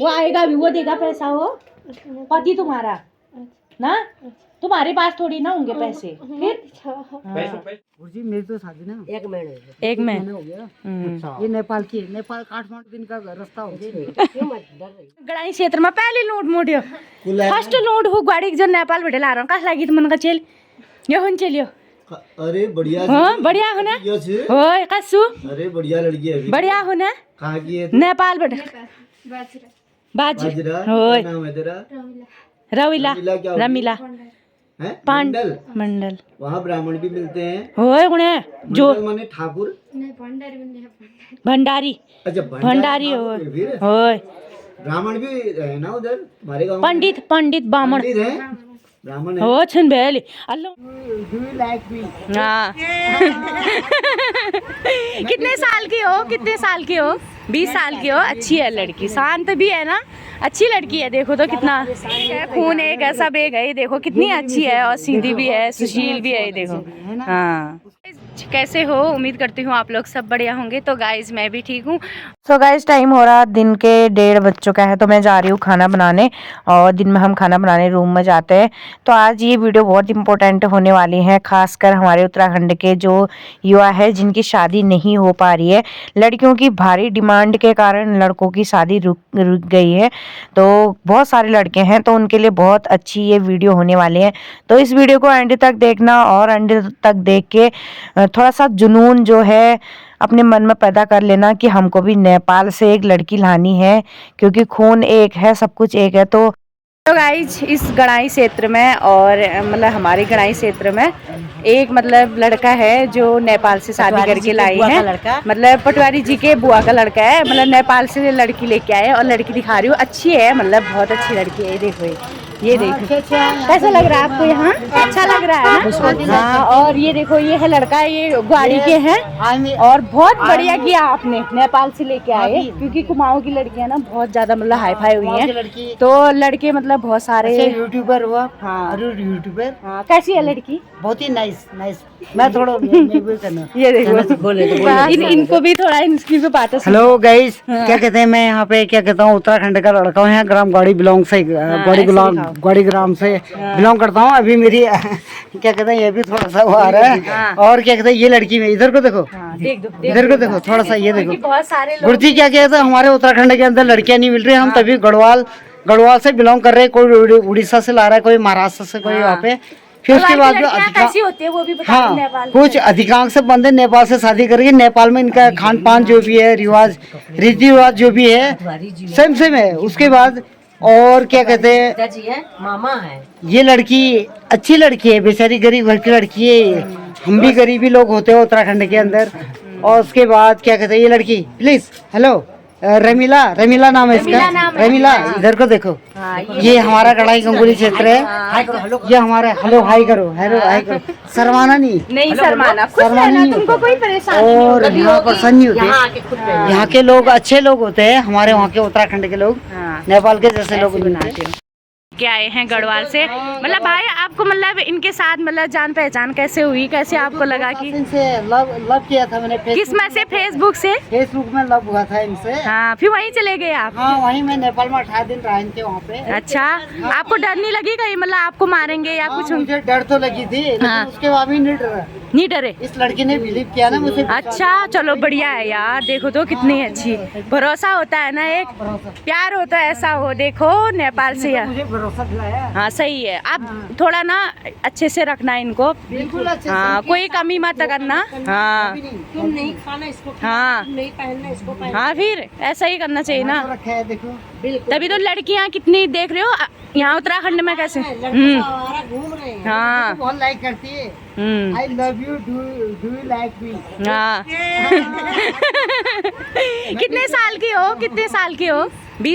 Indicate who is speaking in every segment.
Speaker 1: वो आएगा भी, वो देगा पैसा, वो पति तुम्हारा ना, तुम्हारे पास थोड़ी ना होंगे पैसे। फिर
Speaker 2: जी मेरी तो शादी ना 1 महीने
Speaker 1: 1 महीने
Speaker 2: हो गया। अच्छा ये नेपाल की है, नेपाल काठमांडू दिन का रास्ता हो गया।
Speaker 1: गड़ाई क्षेत्र में पहले लूट मोड्यो फर्स्ट लूट हो गाड़ी जो नेपाल बैठे ला रहा कस लागी मन का चल यो हुन चलियो।
Speaker 3: अरे बढ़िया
Speaker 1: हाँ बढ़िया हो ना, होय कसु
Speaker 3: अरे बढ़िया लड़की है।
Speaker 1: बढ़िया हो ना,
Speaker 3: कहाँ की है?
Speaker 1: नेपाल बैठे
Speaker 3: बाजरा।
Speaker 1: होय
Speaker 3: क्या नाम है तेरा?
Speaker 1: रविला रमीला
Speaker 3: है
Speaker 1: पांडल मंडल।
Speaker 3: वहाँ ब्राह्मण भी मिलते हैं।
Speaker 1: होय गुणे जो
Speaker 3: माने ठाकुर
Speaker 1: भंडारी।
Speaker 3: अच्छा
Speaker 1: भंडारी होय।
Speaker 3: ब्राह्मण भी है ना उधर हमारे गाँव?
Speaker 1: पंडित बामण
Speaker 3: है ब्राह्मण
Speaker 1: हो छन बेली अल्लो। हाँ कितने साल की हो, कितने साल की हो? 20 साल की हो। अच्छी है लड़की, शांत भी है ना, अच्छी लड़की है। देखो तो कितना खून एक है, सब एक है। देखो कितनी अच्छी है और सीधी भी है, सुशील भी है। देखो हाँ कैसे हो, उम्मीद करती हूँ आप लोग सब बढ़िया होंगे। तो गाइज मैं भी ठीक हूँ। सो गाइज टाइम हो रहा दिन के 1:30 बज चुका है, तो मैं जा रही हूँ खाना बनाने। और दिन में हम खाना बनाने रूम में जाते हैं। तो आज ये वीडियो बहुत इंपॉर्टेंट होने वाली है, खासकर हमारे उत्तराखंड के जो युवा है जिनकी शादी नहीं हो पा रही है। लड़कियों की भारी डिमांड के कारण लड़कों की शादी रुक गई है। तो बहुत सारे लड़के हैं, तो उनके लिए बहुत अच्छी ये वीडियो होने वाली है। तो इस वीडियो को एंड तक देखना, और एंड तक देख के थोड़ा सा जुनून जो है अपने मन में पैदा कर लेना कि हमको भी नेपाल से एक लड़की लानी है, क्योंकि खून एक है, सब कुछ एक है। तो गाइज इस गड़ाई क्षेत्र में, और मतलब हमारे गड़ाई क्षेत्र में एक मतलब लड़का है जो नेपाल से शादी करके लाई है। मतलब पटवारी जी के बुआ का लड़का है, मतलब नेपाल से लड़की लेके आए। और लड़की दिखा रही हूँ, अच्छी है, मतलब बहुत अच्छी लड़की है। ये देखो ये देखो कैसा लग रहा है आपको यहाँ? अच्छा लग रहा है ना? हाँ और ये देखो ये है लड़का, ये गाड़ी के हैं। और बहुत बढ़िया किया आपने नेपाल से लेके आए, क्योंकि कुमाऊं की लड़कियां ना बहुत ज्यादा मतलब हाई फाई हुई हैं। तो लड़के मतलब बहुत सारे
Speaker 2: यूट्यूबर हुआ।
Speaker 1: हाँ
Speaker 2: यूट्यूबर।
Speaker 1: हाँ कैसी है लड़की?
Speaker 2: बहुत ही नाइस। मैं थोड़ा
Speaker 1: ये देखो इनको भी थोड़ा इनकी भी बात है।
Speaker 2: हेलो गाइस, क्या कहते हैं, मैं यहाँ पे क्या कहता हूँ उत्तराखंड का लड़का हूँ। यहाँ ग्राम गौड़ी ग्राम से बिलोंग करता हूँ। अभी मेरी क्या कहते हैं, ये भी थोड़ा सा वो आ रहा है। और क्या कहते हैं, ये लड़की में इधर को देखो, इधर को देखो थोड़ा सा, ये देखो
Speaker 1: बहुत सारे
Speaker 2: गुरुजी क्या कहते हैं, हमारे उत्तराखंड के अंदर लड़कियां नहीं मिल रही। हम तभी गढ़वाल से बिलोंग कर रहे हैं। कोई उड़ीसा से ला रहा है, कोई महाराष्ट्र से, कोई वहाँ पे। फिर उसके बाद
Speaker 1: कैसी होती है वो भी बता।
Speaker 2: हाँ कुछ अधिकांश बंदे नेपाल से शादी करके, नेपाल में इनका खान पान जो भी है, रीति रिवाज जो भी है सेम है। उसके बाद और क्या कहते हैं,
Speaker 4: मामा है
Speaker 2: ये लड़की अच्छी लड़की है, बेचारी गरीब घर की लड़की है। हम भी गरीबी लोग होते हैं उत्तराखंड के अंदर। और उसके बाद क्या कहते हैं, ये लड़की प्लीज हेलो रमीला नाम है इसका। रमीला इधर को देखो। ये हमारा गड़ाई गंगोली क्षेत्र है। ये हमारे हेलो हाई करो, हाई करो। शर्माना नहीं
Speaker 1: शर्माना
Speaker 2: नहीं,
Speaker 1: तुमको कोई परेशानी नहीं।
Speaker 2: और यहाँ परेशान नहीं होते। यहाँ के लोग अच्छे लोग होते हैं, हमारे वहाँ के उत्तराखंड के लोग, नेपाल के जैसे लोग बनाते हैं।
Speaker 1: क्या आए हैं गढ़वाल से। मतलब भाई आपको मतलब इनके साथ मतलब जान पहचान कैसे हुई, कैसे आपको लगा कि
Speaker 2: इनसे लव किया था मैंने?
Speaker 1: किस में से? फेसबुक
Speaker 2: में लव हुआ था इनसे।
Speaker 1: हाँ फिर वहीं चले गए आप?
Speaker 2: हाँ वहीं मैं नेपाल में 18 दिन रहे थे वहाँ पे।
Speaker 1: अच्छा आपको डर नहीं लगी कहीं मतलब आपको मारेंगे या कुछ?
Speaker 2: मुझे डर तो लगी थी, लेकिन उसके बाद भी
Speaker 1: नहीं डरे।
Speaker 2: इस लड़की ने बिलीव किया ना मुझे।
Speaker 1: अच्छा चलो बढ़िया है यार। देखो तो कितनी अच्छी, भरोसा होता है ना, एक प्यार होता है, ऐसा हो। देखो नेपाल से
Speaker 2: मुझे भरोसा दिलाया।
Speaker 1: हाँ सही है। आप थोड़ा ना अच्छे से रखना इनको,
Speaker 2: बिल्कुल अच्छे
Speaker 1: हाँ कोई कमी मत करना। हाँ
Speaker 4: तुम नहीं खाना इसको,
Speaker 1: हाँ
Speaker 4: नहीं पहनना इसको पहनना।
Speaker 1: हाँ फिर ऐसा ही करना चाहिए ना।
Speaker 2: रखा है देखो।
Speaker 1: तभी तो लड़कियाँ कितनी देख रहे हो यहाँ उत्तराखंड में कैसे
Speaker 4: घूम रहे हैं।
Speaker 1: हाँ
Speaker 2: बहुत लाइक करती है। I love you, do you like me?
Speaker 1: हाँ कितने साल की हो? 20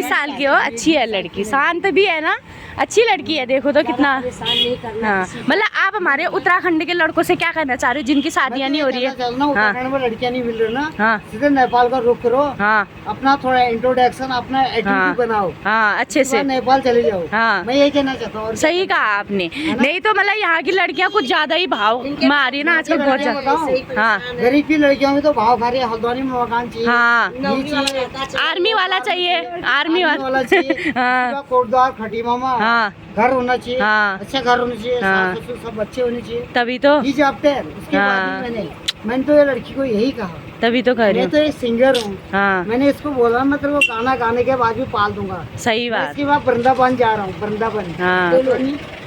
Speaker 1: साल की हो। अच्छी है लड़की, शांत भी है ना, अच्छी लड़की है, देखो तो कितना।
Speaker 4: परेशान नहीं करना
Speaker 1: हाँ, मतलब आप हमारे उत्तराखंड के लड़कों से क्या कहना चाह रहे हो जिनकी शादियाँ नहीं हो रही है? हाँ
Speaker 2: उत्तराखंड में लड़कियां नहीं मिल रही ना,
Speaker 1: हाँ
Speaker 2: सीधे नेपाल का रुख करो,
Speaker 1: हाँ
Speaker 2: अपना थोड़ा इंट्रोडक्शन, अपना
Speaker 1: हाँ
Speaker 2: एटीट्यूड बनाओ,
Speaker 1: हाँ अच्छे से।
Speaker 2: नेपाल चले जाओ।
Speaker 1: हाँ
Speaker 2: मैं यही कहना चाहता हूँ।
Speaker 1: सही कहा आपने। नहीं तो मतलब यहाँ की लड़कियाँ कुछ ज्यादा ही भाव मार रही है ना आजकल, बहुत ज्यादा। हाँ
Speaker 2: गरीब की लड़कियों में तो भाव खा रही है, हल्द्वानी में मकान चाहिए,
Speaker 1: हाँ
Speaker 4: नौकरी वाला रहता चाहिए।
Speaker 1: आर्मी वाला चाहिए, आर्मी वाला
Speaker 2: चाहिए,
Speaker 1: हाँ
Speaker 2: कोटद्वार खटी मामा,
Speaker 1: हाँ
Speaker 2: घर होना चाहिए,
Speaker 1: हाँ
Speaker 2: अच्छा घर होना चाहिए,
Speaker 1: हाँ।
Speaker 2: सास ससुर सब अच्छे होने चाहिए,
Speaker 1: तभी तो,
Speaker 2: ये जापते हैं। उसके बाद ही मैंने तो ये लड़की को यही कहा,
Speaker 1: तभी तो कर रही
Speaker 2: मैं
Speaker 1: हूँ।
Speaker 2: तो एक सिंगर हूँ,
Speaker 1: हाँ
Speaker 2: मैंने इसको बोला मैं तेरे को गाना गाने के बाद भी पाल दूंगा।
Speaker 1: सही बात।
Speaker 2: इसके बाद वृंदावन जा रहा हूँ, वृंदावन।
Speaker 1: हाँ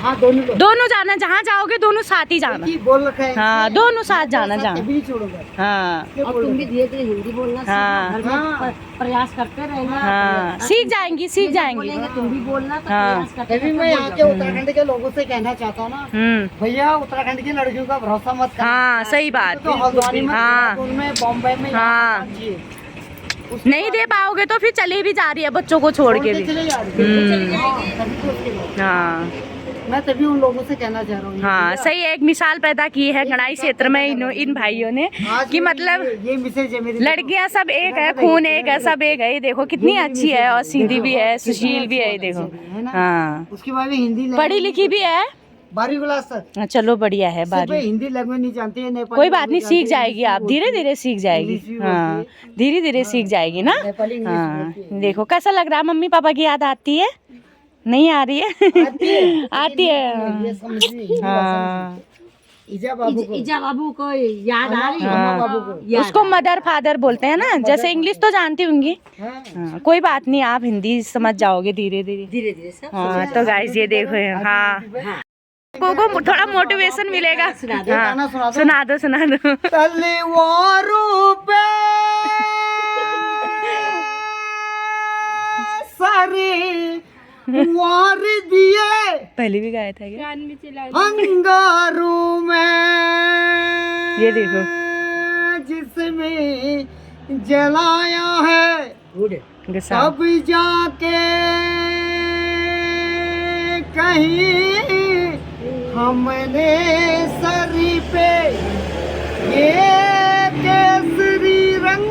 Speaker 2: हाँ दोनों लोग
Speaker 1: दोनों जाना, जहाँ जाओगे दोनों साथ ही जाना।
Speaker 2: ये बोल रखा है,
Speaker 1: हाँ दोनों साथ जाना
Speaker 2: कभी नहीं छोड़ूंगा।
Speaker 1: हाँ
Speaker 4: और तुम भी धीरे धीरे हिंदी बोलना
Speaker 1: हाँ।
Speaker 4: सीखना, घर में प्रयास करते रहना।
Speaker 1: हाँ सीख जाएंगी, सीख जाएंगी।
Speaker 4: बोलेंगे तुम भी बोलना तो
Speaker 1: हाँ।
Speaker 4: प्रयास करते
Speaker 2: अभी मैं यहाँ के उत्तराखंड के लोगों से कहना चाहता हूँ ना, भैया उत्तराखंड की लड़कियों का भरोसा मत करना।
Speaker 1: हाँ सही बात।
Speaker 2: तो हल्द्वानी में,
Speaker 1: हाँ
Speaker 2: देहरादून में, बॉम्बे में
Speaker 1: हाँ।
Speaker 2: यहाँ चाहिए।
Speaker 1: नहीं दे पाओगे तो फिर चली भी जा रही है बच्चों को छोड़ के भी।
Speaker 2: चले जा रही है। हाँ, तभी तो उसके बाद।
Speaker 1: हाँ
Speaker 2: मैं तभी उन लोगों से कहना चाह रहा हूँ।
Speaker 1: हाँ सही है, एक मिसाल पैदा की है गणाई क्षेत्र में इन भाइयों ने
Speaker 2: आज
Speaker 1: कि मतलब
Speaker 2: ये मैसेज है मेरी।
Speaker 1: लड़कियां सब एक है, खून एक है, सब एक है। ये देखो कितनी अच्छी है और सीधी भी है, सुशील भी है, ये देखो। हाँ
Speaker 2: उसके बाद भी हिंदी
Speaker 1: पढ़ी लिखी भी है।
Speaker 2: 12वीं क्लास तक।
Speaker 1: हाँ, चलो बढ़िया है।
Speaker 2: सिर्फ
Speaker 1: बारी
Speaker 2: हिंदी लैंग्वेज नहीं जानती है, नेपाली
Speaker 1: कोई बात नहीं,
Speaker 2: लैंग्वेज
Speaker 1: सीख
Speaker 2: जानती है,
Speaker 1: जाएगी आप, धीरे धीरे सीख जाएगी।
Speaker 2: इंग्लिश भी
Speaker 1: हाँ
Speaker 2: बोलती
Speaker 1: धीरे धीरे सीख जाएगी ना।
Speaker 2: नेपाली इंग्लिश
Speaker 1: हाँ
Speaker 2: बोलती है।
Speaker 1: देखो कैसा लग रहा है, मम्मी पापा की याद आती है? नहीं आ रही है? आती
Speaker 2: ये
Speaker 1: है।
Speaker 2: समझिए।
Speaker 1: हाँ
Speaker 2: इजा बाबू को,
Speaker 4: इजा बाबू को याद आ रही है।
Speaker 1: हाँ।
Speaker 2: बाबू को।
Speaker 1: उसको मदर फादर बोलते हैं ना, जैसे इंग्लिश तो जानती होंगी।
Speaker 2: हाँ।
Speaker 1: हाँ, कोई बात नहीं, आप हिंदी समझ जाओगे धीरे धीरे।
Speaker 4: धीरे धीरे सब
Speaker 1: हाँ तो गाइस ये देखो। हाँ को थोड़ा मोटिवेशन मिलेगा।
Speaker 2: ये गाना सुना दो।
Speaker 1: सुना दो सुना दो।
Speaker 2: तलवारों पे सारे वार दिए,
Speaker 1: पहले भी गाया था क्या?
Speaker 2: अंगारों में
Speaker 1: ये देखो
Speaker 2: जिसमें जलाया है,
Speaker 1: गुस्सा।
Speaker 2: तब जाके कहीं हमने सरी पे ये केसरी रंग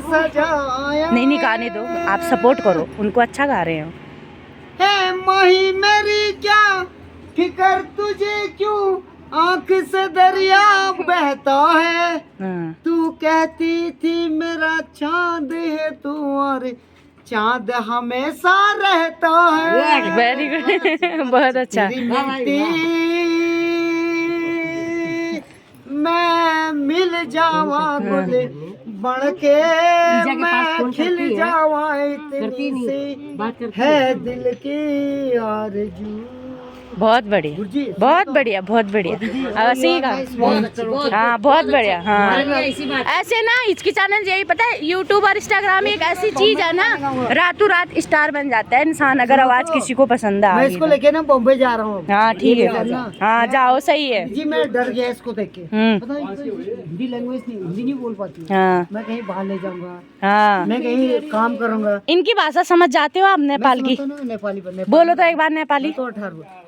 Speaker 2: सजाया।
Speaker 1: नहीं गाने दो, आप सपोर्ट करो, उनको अच्छा गा रहे हो।
Speaker 2: है माही मेरी क्या फिकर तुझे क्यों, आंख से दरिया बहता है,
Speaker 1: हाँ।
Speaker 2: तू कहती थी मेरा चांद है तू, और चांद हमेशा रहता है।
Speaker 1: Very good. बहुत अच्छा।
Speaker 2: तेरी मिट्टी मैं मिल जावा गुल बन के, मैं खिल जावा इतनी सी है दिल की आरज़ू।
Speaker 1: बहुत बढ़िया, बहुत बढ़िया, बहुत बढ़िया। ऐसे ही गा। हाँ बहुत बढ़िया। हाँ ऐसे ना हिचकिचाने यही पता है, यूट्यूब और इंस्टाग्राम एक ऐसी चीज है ना, रातों रात स्टार बन जाता है इंसान अगर आवाज किसी को पसंद आ
Speaker 2: मैं
Speaker 1: गई
Speaker 2: इसको
Speaker 1: तो।
Speaker 2: लेके ना बॉम्बे जा रहा हूँ।
Speaker 1: हाँ ठीक है। हाँ जाओ, सही है।
Speaker 2: जी मैं डर गया इसको देख के। पता है, हिंदी लैंग्वेज नहीं, हिंदी नहीं बोल पाती।
Speaker 1: हाँ
Speaker 2: मैं कहीं बाहर ले जाऊंगा,
Speaker 1: हाँ।
Speaker 2: मैं कहीं काम करूंगा।
Speaker 1: इनकी भाषा समझ जाते हो आप नेपाल की?
Speaker 2: मैं ना नेपाली पर
Speaker 1: बोलो तो एक बार नेपाली।
Speaker 2: तो 18।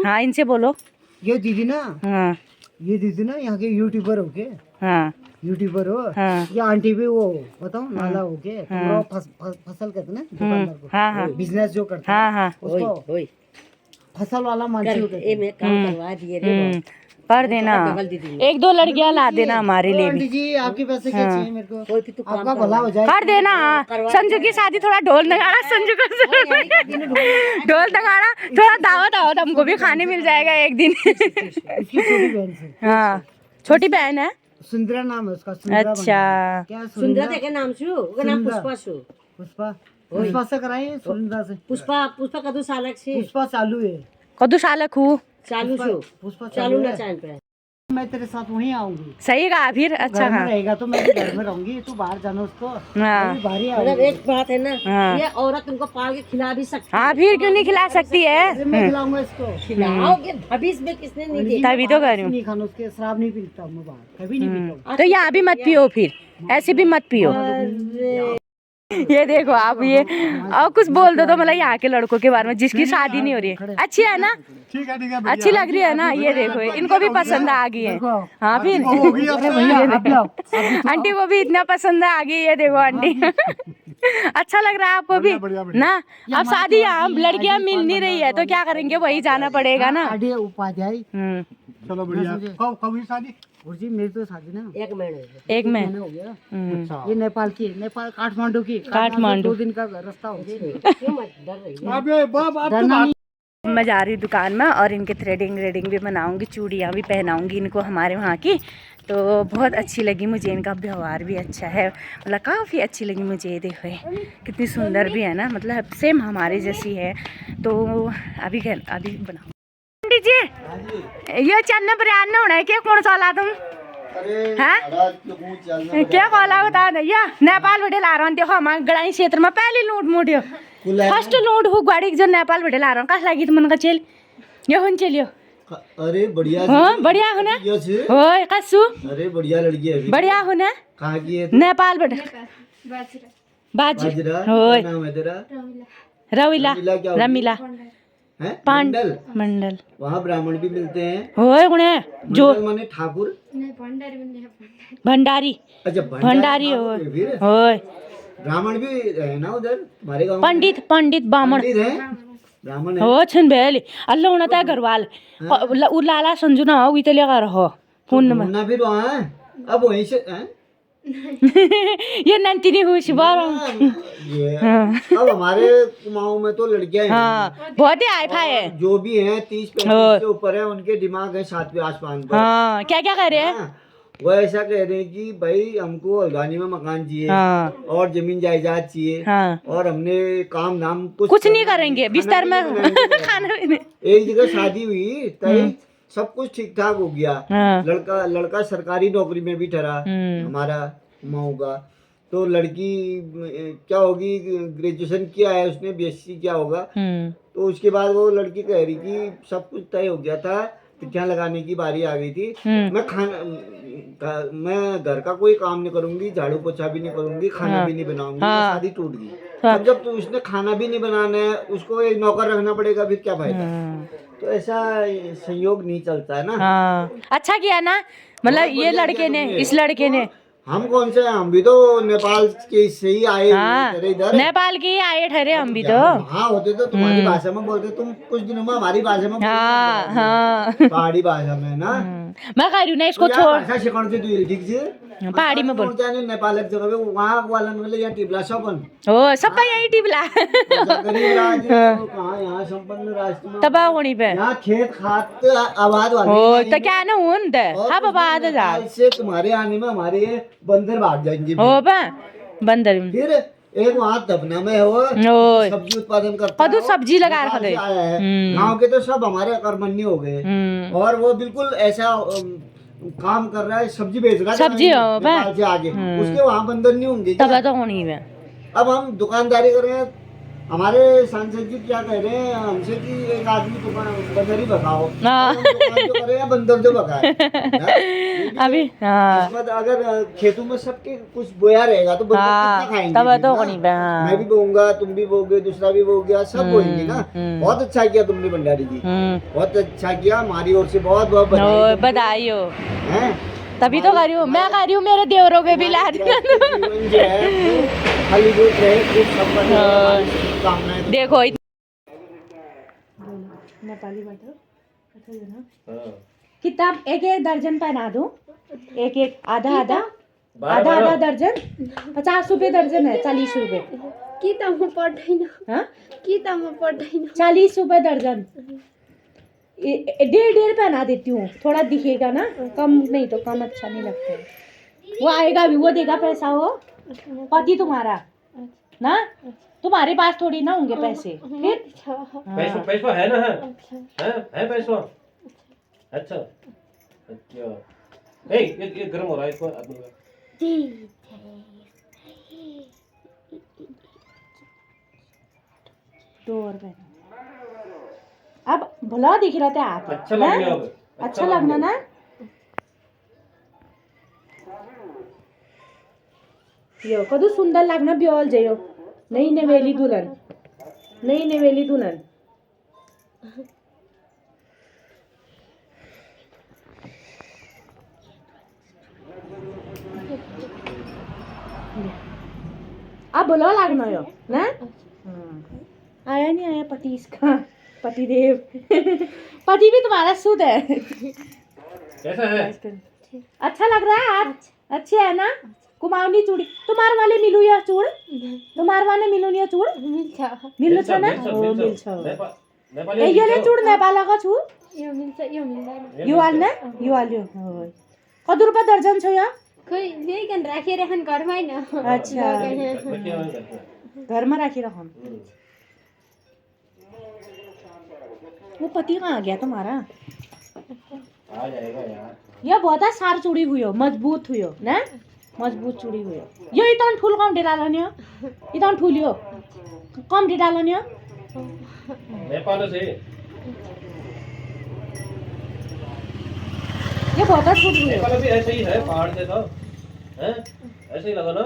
Speaker 1: हाँ इनसे बोलो।
Speaker 2: ये दीदी ना,
Speaker 1: हाँ
Speaker 2: ये दीदी ना यहाँ के यूट्यूबर हो के,
Speaker 1: हाँ
Speaker 2: यूट्यूबर हो।
Speaker 1: हाँ
Speaker 2: ये आंटी भी वो बताओ नाला हो के, पूरा फसल कहते ना दुकानदार को,
Speaker 1: हाँ हाँ
Speaker 2: बिजनेस जो करता है
Speaker 1: हाँ हाँ।
Speaker 2: उसको फसल वाला मानसी हो कहते हैं।
Speaker 4: मैं काम करवा दिए रे।
Speaker 1: कर देना, एक दो लड़कियां ला देना हमारे लिए भी।
Speaker 2: आंटी जी आपके पैसे क्या चाहिए मेरे को,
Speaker 4: तो
Speaker 2: आपका भला हो जाए।
Speaker 1: कर देना। संजू की शादी थोड़ा ढोल नगाड़ा, संजू को ढोल नगाड़ा, थोड़ा दावत आवत हमको भी खाने मिल जाएगा एक दिन।
Speaker 2: इसकी छोटी बहन से।
Speaker 1: हाँ छोटी बहन है।
Speaker 2: सुंदरा नाम है उसका। सुंदरा
Speaker 1: अच्छा
Speaker 2: क्या
Speaker 4: सुंदर देखे नाम छू, ओका नाम पुष्पा छू।
Speaker 2: पुष्पा, पुष्पा से कराइए सुंदरा से।
Speaker 4: पुष्पा कदू सालक छे।
Speaker 2: पुष्पा चालू है,
Speaker 1: कद्दू सालक हूँ।
Speaker 4: चालू छू,
Speaker 2: पुष्पा
Speaker 4: चालू
Speaker 2: है।
Speaker 4: ना चांद पे।
Speaker 2: मैं तेरे साथ वहीं आऊंगी।
Speaker 1: सही कहा फिर। अच्छा
Speaker 2: घर में
Speaker 1: हाँ
Speaker 2: रहेगा तो मैं भी घर में रहूंगी, तू बाहर जाना उसको।
Speaker 1: हाँ
Speaker 2: बाहर ही
Speaker 4: मतलब
Speaker 2: आऊंगी।
Speaker 4: एक बात है ना,
Speaker 1: हाँ।
Speaker 4: ये औरत तुमको पाल के खिला भी सकती
Speaker 1: हाँ फिर क्यों नहीं खिला सकती है?
Speaker 2: मैं खिलाऊंगा इसको।
Speaker 4: खिलाओगे, भविष्य में किसने नहीं दिया।
Speaker 1: तभी तो कर रही हूँ।
Speaker 2: नहीं खाना उसके, शराब नहीं पीता हूँ मैं बाहर, कभी नहीं पीता हूँ।
Speaker 1: तो यहाँ भी मत पियो फिर, ऐसे भी मत पियो। ये देखो आप, ये और कुछ बोल दो तो मतलब यहाँ के लड़कों के बारे में जिसकी शादी नहीं हो रही है। अच्छी है ना,
Speaker 5: ठीक है
Speaker 1: अच्छी लग रही है ना। ये देखो इनको भी पसंद आ गई है। हाँ फिर आंटी को भी इतना पसंद आ गई। ये देखो आंटी अच्छा लग रहा है आपको भी ना। अब शादी यहाँ लड़कियाँ मिल नहीं रही है तो क्या करेंगे, वही जाना पड़ेगा ना।
Speaker 2: उपाध्याय।
Speaker 5: चलो बढ़िया। कब हुई शादी?
Speaker 2: जी मेरी तो शादी ना
Speaker 4: 1 महीने
Speaker 1: एक में
Speaker 2: हो गया। ये नेपाल की, नेपाल काठमांडू की।
Speaker 1: काठमांडू
Speaker 2: 2 दिन का रास्ता हो गया।
Speaker 4: क्यों मत डर रही है?
Speaker 5: अबे बाप आप तो
Speaker 1: मैं जा रही हूँ दुकान में और इनके थ्रेडिंग भी बनाऊंगी, चूड़ियाँ भी पहनाऊंगी इनको हमारे वहाँ की। तो बहुत अच्छी लगी मुझे, इनका व्यवहार भी अच्छा है, मतलब काफ़ी अच्छी लगी मुझे। ये देखो कितनी सुंदर भी है ना, मतलब सेम हमारे जैसी है। तो अभी बनाओ पंडित जी, ये चन्ने बिरयानी होना है क्या? कौन सा ला तुम हैं? क्या कॉला बता भैया, नेपाल बैठे ला रहा हूँ। देखो हमारे गड़ाई क्षेत्र में पहली लूट मुठियो फर्स्ट लूट हूँ गाड़ी जो नेपाल बैठे ला रहा हूँ। कहाँ लगी तुम का चल ये हुन चलियो।
Speaker 3: अरे बढ़िया।
Speaker 1: हाँ बढ़िया हो ना, होय कसु।
Speaker 3: अरे बढ़िया लड़की है।
Speaker 1: बढ़िया हो ना।
Speaker 3: कहाँ की है?
Speaker 1: नेपाल बैठे
Speaker 3: बाजरा।
Speaker 1: होय
Speaker 3: क्या नाम है तेरा?
Speaker 1: रविला रमीला
Speaker 3: है?
Speaker 1: पांडल मंडल।
Speaker 3: वहाँ ब्राह्मण भी मिलते हैं।
Speaker 1: होय उन्हें जो
Speaker 3: मंडल माने ठाकुर।
Speaker 1: भंडारी।
Speaker 3: अच्छा
Speaker 1: भंडारी
Speaker 3: ठाकुर है फिर।
Speaker 1: होय।
Speaker 3: ब्राह्मण भी है ना उधर हमारे गाँव में?
Speaker 1: पंडित बामण
Speaker 3: पंडित है, ब्राह्मण है।
Speaker 1: हो छन बेली अल्लाह उना ता घरवाल उ लाला संजू ना हो इतले का रहो फोन नंबर
Speaker 3: घूमना फिर वहाँ है। अब वहीं से हैं?
Speaker 1: ये नंतिनी हुश बार।
Speaker 3: ये अब हमारे कुमाऊं में तो लड़कियां हैं।
Speaker 1: हाँ बहुत ही आए फाए है।
Speaker 3: जो भी हैं 30-35 से ऊपर है, उनके दिमाग है 7वें आसमान पर।
Speaker 1: हाँ क्या क्या कह रहे हैं?
Speaker 3: हाँ, वो ऐसा कह रहे हैं कि भाई हमको हल्द्वानी में मकान चाहिए।
Speaker 1: हाँ
Speaker 3: और जमीन जायदाद चाहिए।
Speaker 1: हाँ
Speaker 3: और हमने काम नाम
Speaker 1: कुछ नहीं करेंगे, बिस्तर में खाना भी नहीं।
Speaker 3: एक जगह शादी हुई तभी सब कुछ ठीक ठाक हो गया।
Speaker 1: हाँ।
Speaker 3: लड़का सरकारी नौकरी में भी ठहरा हमारा कुमाऊं का। तो लड़की क्या होगी, ग्रेजुएशन किया है उसने, बीएससी क्या होगा। तो उसके बाद वो लड़की कह रही कि सब कुछ तय हो गया था, टिक्कियां लगाने की बारी आ गई थी। मैं घर का कोई काम नहीं करूंगी, झाड़ू पोछा भी नहीं करूंगी, खाना भी नहीं बनाऊंगी। शादी टूट गई। अब जब तो उसने खाना भी नहीं बनाना है, उसको एक नौकर रखना पड़ेगा, फिर क्या फायदा। तो ऐसा संयोग नहीं चलता है ना।
Speaker 1: हाँ अच्छा किया ना, मतलब ये लड़के ने, इस लड़के ने।
Speaker 3: हम कौन से, हम भी तो नेपाल के से ही आए।
Speaker 1: हाँ
Speaker 3: इधर
Speaker 1: नेपाल के ही आए ठहरे हम भी तो।
Speaker 3: हाँ होते तो तुम्हारी भाषा में बोलते, तुम कुछ दिनों में हमारी भाषा में
Speaker 1: हाँ हाँ
Speaker 3: पहाड़ी भाषा में ना।
Speaker 1: मैं कह रही हूँ ना इसको
Speaker 3: तो
Speaker 1: छोड़।
Speaker 3: भाषा सिखाने से तू ठीक से
Speaker 1: पहाड़ी में बोल।
Speaker 3: नेपाल एक जगह पे वहाँ वाला मतलब यहाँ टिबला सपन
Speaker 1: ओ सब यही टिबला
Speaker 3: गरीब राज्य कहाँ यहाँ संपन्न राष्ट्र में
Speaker 1: तब वहीं पे
Speaker 3: यहाँ खेत खात आबाद वाले।
Speaker 1: ओ तो क्या ना उन हाँ आबाद जा
Speaker 3: से तुम्हारे आने में हमारे बंदर भाग जाएंगे।
Speaker 1: ओ बा बंदर।
Speaker 3: फिर एक वहाँ दबना में है वो सब्जी उत्पादन करता है,
Speaker 1: सब्जी लगा रखा
Speaker 3: आया है। गाँव के तो सब हमारे कर्मण्य हो गए और वो बिल्कुल ऐसा काम कर रहा है, सब्जी बेच रहा है
Speaker 1: सब्जी
Speaker 3: नेपाल से आगे। उसके वहाँ बंदर नहीं होंगे
Speaker 1: तब तो होनी है।
Speaker 3: अब हम दुकानदारी कर रहे हैं, हमारे सांसद जी क्या कह रहे हैं हमसे कि एक आदमी दुकान बंदर ही भगाओ। हम दुकान जो कर रहे हैं बंदर जो भगाए।
Speaker 1: अभी
Speaker 3: अगर खेतों में सबके कुछ बोया रहेगा तो बंदर कितना खाएंगे।
Speaker 1: तब तो होनी है।
Speaker 3: मैं भी बोऊंगा, तुम भी बोगे, दूसरा भी बोगेगा, सब बोएंगे ना। बहुत अच्छा किया तुमने भंडारी जी, बहुत अच्छा किया। हमारी ओर से बहुत बहुत
Speaker 1: बधाई हो।
Speaker 3: हैं
Speaker 1: तभी तो कर रही हूँ, मैं कर रही हूँ, मेरे देवरों पे भी ला दिया। देखो नेपाली कितना एक दर्जन पहना दूं, एक आधा दर्जन 50 रुपए दर्जन है, 40 रुपए 40 रुपए दर्जन। डेढ़ पहना देती हूँ, थोड़ा दिखेगा ना, कम नहीं तो कम अच्छा नहीं लगता है। वो आएगा भी, वो देगा पैसा, वो पति तुम्हारा ना, तुम्हारे पास थोड़ी ना होंगे पैसे। फिर
Speaker 6: पैसा है ना, है पैसा। अच्छा ये गर्म हो रहा है इसको आदमी।
Speaker 1: दो और पहना, अब भला दिख रहा था आप।
Speaker 6: अच्छा लग गया,
Speaker 1: अच्छा लगना ना। यो कदू सुंदर लागना ब्योल जयो नई नवेली दुल्हन नई नवेली दुल्हन अब बोलो लागना यो ना आया नहीं आया पति इसका पति देव पति भी तुम्हारा शुद्ध है
Speaker 6: कैसा है?
Speaker 1: अच्छा लग रहा है आज अच्छे है ना कुमाऊनी चूड़ी तुम्हारे वाले मिलू या चूड़ तुम्हारे वाले मिलू या चूड़ मिलू छ ना ओ मिल छ ए यो ले चूड़ नेपाल का छु यो हाल ना यो हाल यो कति रुपैयाँ दर्जन छ यो
Speaker 7: खोइ ल्याइकन राखिरहेन घरमै न
Speaker 1: अच्छा घरमा राखिरहम वो पति कहाँ गया तुम्हारा
Speaker 6: आ जाएगा यार।
Speaker 1: ये बहुत सार चूड़ी हुयो मजबूत हुयो ना मजबूत चूड़ी हुयो यो इतन ठुल कम डालो नि इतन ठुलियो कम डालो नि
Speaker 6: नेपाल से
Speaker 1: ये बहुत छूट हुयो
Speaker 6: नेपाल भी ऐसे ही है पहाड़ से तो हैं ऐसे ही लगा ना।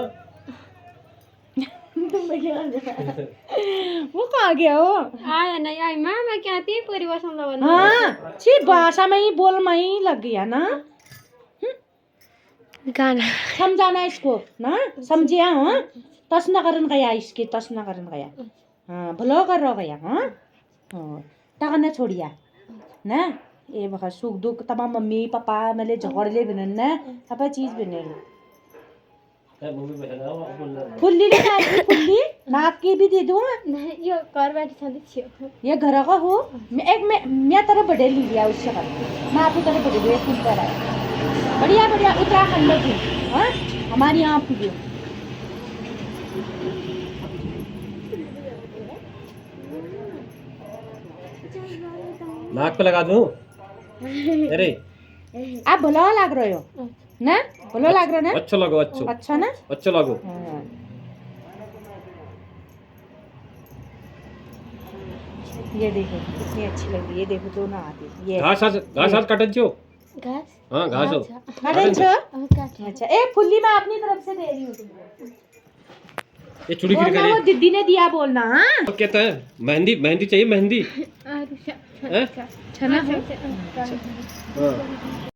Speaker 1: वो कहाँ गया हो
Speaker 7: आएन आइमा मैं क्या त्यही परिवारसँग लगाउनु
Speaker 1: हाँ ची भाषामै बोलमै लग गया ना
Speaker 7: गाना
Speaker 1: समझाना इसको ना समझिया हाँ तस न करन गया इसके तस न करन गया हाँ भलो कर रहा गया हाँ टाका न छोड़िया ना ये बखा सुख दुख तमाम मम्मी पापा मैले झगडले भिनन् ना apa चीज भिनेल
Speaker 6: है मम्मी बहन आओ
Speaker 1: फुल्ली ले आई फुल्ली नाक की भी दे दूं
Speaker 7: यो घरबाट छँदैछु
Speaker 1: ये घर का हो मैं तरह बड़े ले लिया उससे कर मैं आपको तरह बड़े हुए फूल पर आया बढ़िया बढ़िया उत्तराखंड में फूल हाँ हमारे यहाँ फूल
Speaker 6: नाक पे लगा दूं अरे
Speaker 1: आप भलो लाग रहे हो ना भलो लाग रहा ना
Speaker 6: अच्छा लगो
Speaker 1: अच्छा ना
Speaker 6: अच्छा लगो।
Speaker 1: हाँ। ये देखो कितनी अच्छी लग रही है देखो दोनों आती ये
Speaker 6: घास काटन छो
Speaker 7: घाँस
Speaker 6: हाँ घास हो
Speaker 1: काटन छ अच्छा एक फुल्ली मैं अपनी तरफ से दे रही हूँ
Speaker 6: ये चूड़ी गिर
Speaker 1: बोलना
Speaker 6: गई
Speaker 1: वो दीदी ने दिया बोलना हाँ
Speaker 6: तो कहता है मेहंदी मेहंदी चाहिए मेहंदी
Speaker 7: अच्छा
Speaker 6: हैं?
Speaker 1: छना हो
Speaker 6: हाँ।